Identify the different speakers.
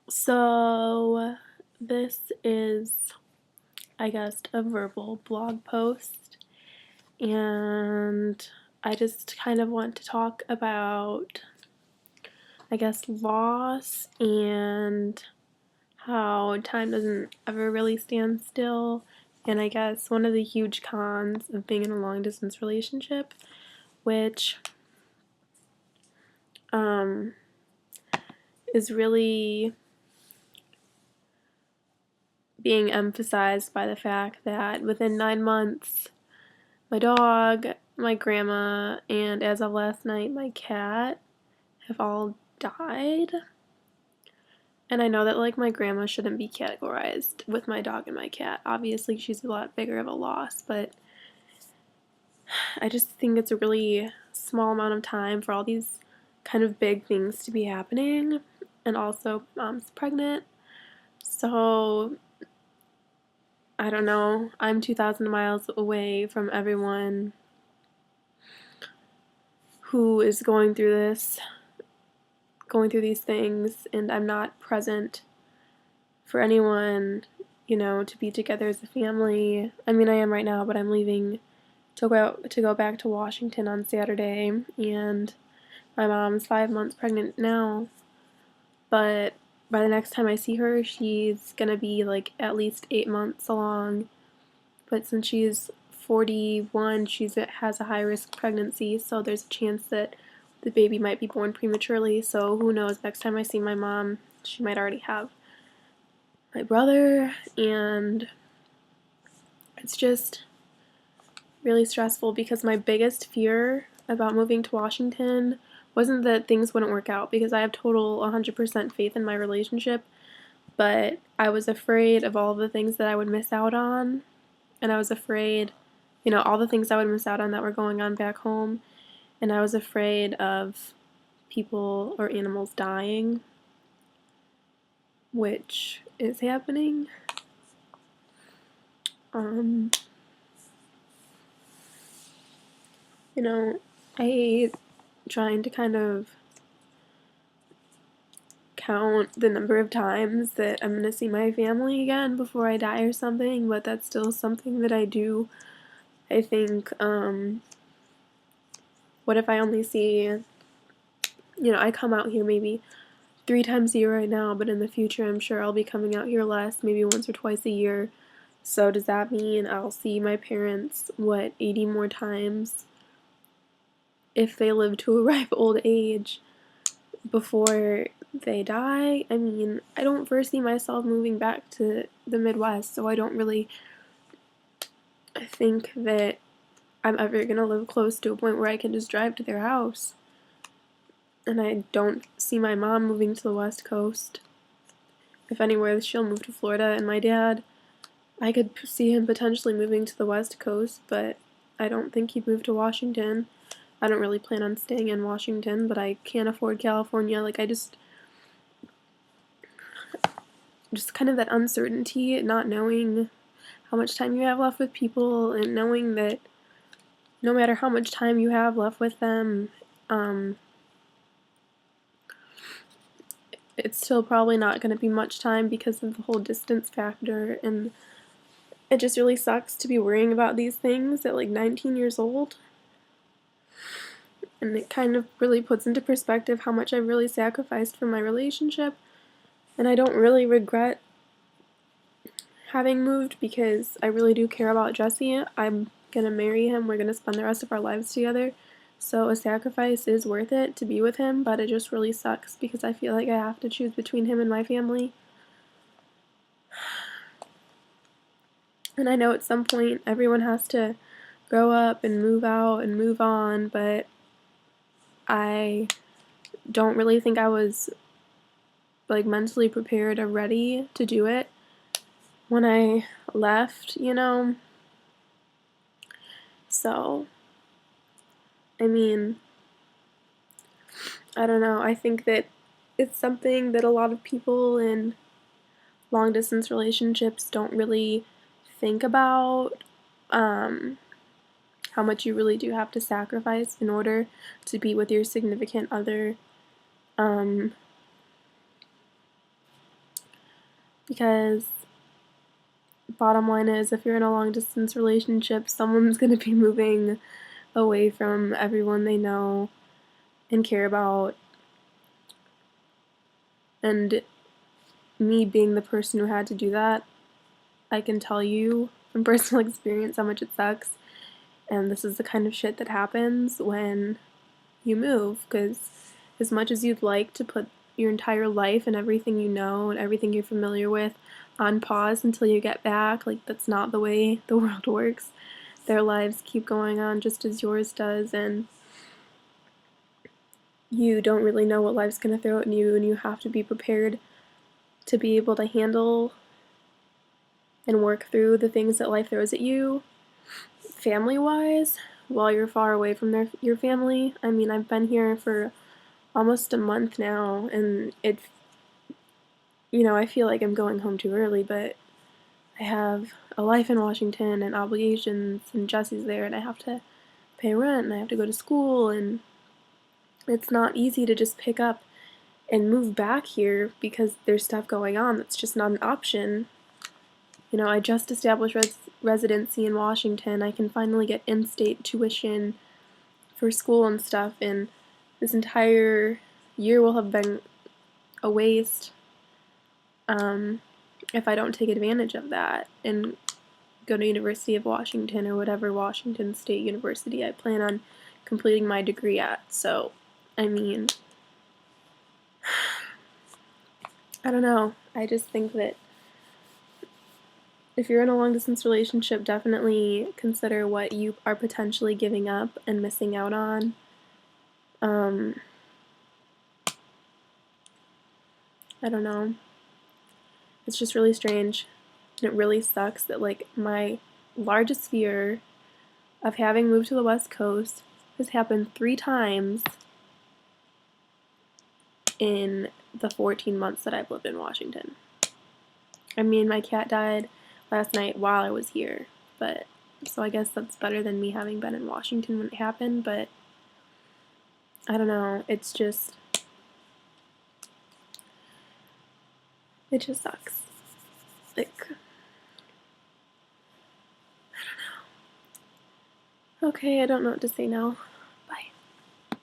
Speaker 1: So, this is, I guess, a verbal blog post, and I just kind of want to talk about, I guess, loss and how time doesn't ever really stand still. And I guess one of the huge cons of being in a long distance relationship, which um, is really being emphasized by the fact that within 9 months, my dog, my grandma, and as of last night, my cat have all died. And I know that, like, my grandma shouldn't be categorized with my dog and my cat. Obviously, she's a lot bigger of a loss, but I just think it's a really small amount of time for all these kind of big things to be happening. And also, mom's pregnant. So, I don't know. I'm 2,000 miles away from everyone who is going through these things, and I'm not present for anyone, to be together as a family. I mean, I am right now, but I'm leaving to go back to Washington on Saturday, and my mom's 5 months pregnant now. But by the next time I see her, she's gonna be like at least 8 months along. But since she's 41, she has a high risk pregnancy, so there's a chance that the baby might be born prematurely. So who knows? Next time I see my mom, she might already have my brother, and it's just really stressful because my biggest fear about moving to Washington wasn't that things wouldn't work out, because I have total 100% faith in my relationship, but I was afraid of all the things that I would miss out on, and I was afraid, all the things I would miss out on that were going on back home, and I was afraid of people or animals dying, which is happening. Um, I hate trying to kind of count the number of times that I'm gonna see my family again before I die or something, but that's still something that I do. I think, what if I only see, I come out here maybe 3 times a year right now, but in the future I'm sure I'll be coming out here less, maybe once or twice a year. So does that mean I'll see my parents, 80 more times if they live to a ripe old age before they die? I mean, I don't foresee myself moving back to the Midwest, so I don't really think that I'm ever gonna live close to a point where I can just drive to their house. And I don't see my mom moving to the West Coast. If anywhere, she'll move to Florida, and my dad, I could see him potentially moving to the West Coast, but I don't think he'd move to Washington. I don't really plan on staying in Washington, but I can't afford California. Like, I just kind of that uncertainty, not knowing how much time you have left with people, and knowing that no matter how much time you have left with them, it's still probably not going to be much time because of the whole distance factor, and it just really sucks to be worrying about these things at like 19 years old. And it kind of really puts into perspective how much I've really sacrificed for my relationship, and I don't really regret having moved because I really do care about Jesse. I'm gonna marry him, we're gonna spend the rest of our lives together, so a sacrifice is worth it to be with him, but it just really sucks because I feel like I have to choose between him and my family. And I know at some point everyone has to grow up and move out and move on, but I don't really think I was like mentally prepared or ready to do it when I left. So, I mean, I don't know. I think that it's something that a lot of people in long distance relationships don't really think about, how much you really do have to sacrifice in order to be with your significant other. Um, because bottom line is, if you're in a long distance relationship, someone's going to be moving away from everyone they know and care about. And me being the person who had to do that, I can tell you from personal experience how much it sucks. And this is the kind of shit that happens when you move, because as much as you'd like to put your entire life and everything you know and everything you're familiar with on pause until you get back, like, that's not the way the world works. Their lives keep going on just as yours does, and you don't really know what life's going to throw at you, and you have to be prepared to be able to handle and work through the things that life throws at you, family-wise, while you're far away from your family. I mean, I've been here for almost a month now, and I feel like I'm going home too early, but I have a life in Washington and obligations, and Jesse's there, and I have to pay rent, and I have to go to school, and it's not easy to just pick up and move back here because there's stuff going on. That's just not an option. I just established residency in Washington. I can finally get in-state tuition for school and stuff, and this entire year will have been a waste if I don't take advantage of that and go to University of Washington or whatever Washington State University I plan on completing my degree at. So, I mean, I don't know. I just think that if you're in a long-distance relationship, definitely consider what you are potentially giving up and missing out on. I don't know. It's just really strange. And it really sucks that, like, my largest fear of having moved to the West Coast has happened 3 times in the 14 months that I've lived in Washington. I mean, my cat died last night while I was here, but so I guess that's better than me having been in Washington when it happened, but I don't know, it just sucks. Like, I don't know. Okay, I don't know what to say now.